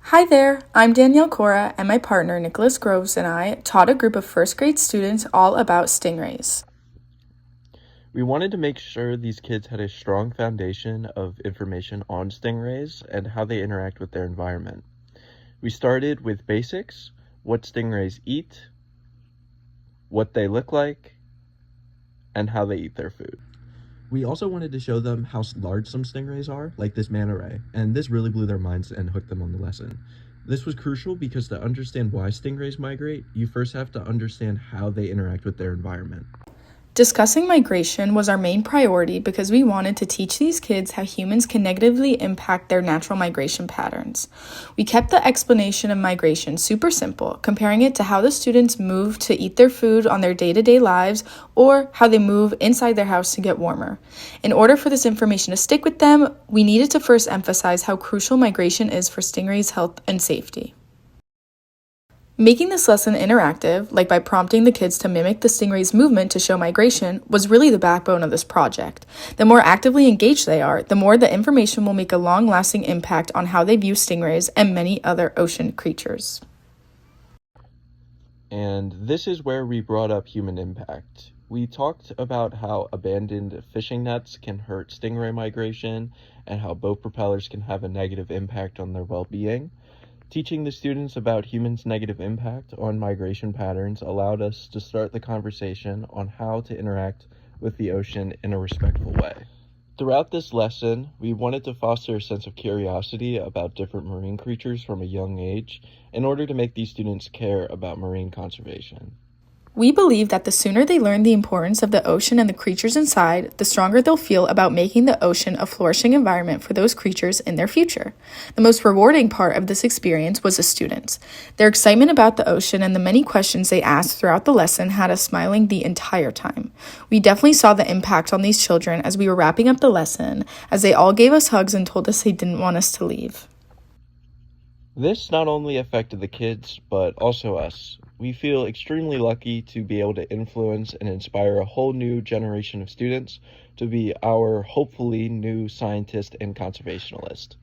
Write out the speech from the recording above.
Hi there, I'm Danielle Cora, and my partner Nicholas Groves and I taught a group of first grade students all about stingrays. We wanted to make sure these kids had a strong foundation of information on stingrays and how they interact with their environment. We started with basics: what stingrays eat, what they look like, and how they eat their food. We also wanted to show them how large some stingrays are, like this manta ray, and this really blew their minds and hooked them on the lesson. This was crucial because to understand why stingrays migrate, you first have to understand how they interact with their environment. Discussing migration was our main priority because we wanted to teach these kids how humans can negatively impact their natural migration patterns. We kept the explanation of migration super simple, comparing it to how the students move to eat their food on their day-to-day lives or how they move inside their house to get warmer. In order for this information to stick with them, we needed to first emphasize how crucial migration is for stingrays' health and safety. Making this lesson interactive, like by prompting the kids to mimic the stingray's movement to show migration, was really the backbone of this project. The more actively engaged they are, the more the information will make a long-lasting impact on how they view stingrays and many other ocean creatures. And this is where we brought up human impact. We talked about how abandoned fishing nets can hurt stingray migration and how boat propellers can have a negative impact on their well-being. Teaching the students about humans' negative impact on migration patterns allowed us to start the conversation on how to interact with the ocean in a respectful way. Throughout this lesson, we wanted to foster a sense of curiosity about different marine creatures from a young age in order to make these students care about marine conservation. We believe that the sooner they learn the importance of the ocean and the creatures inside, the stronger they'll feel about making the ocean a flourishing environment for those creatures in their future. The most rewarding part of this experience was the students. Their excitement about the ocean and the many questions they asked throughout the lesson had us smiling the entire time. We definitely saw the impact on these children as we were wrapping up the lesson, as they all gave us hugs and told us they didn't want us to leave. This not only affected the kids, but also us. We feel extremely lucky to be able to influence and inspire a whole new generation of students to be our hopefully new scientist and conservationalist.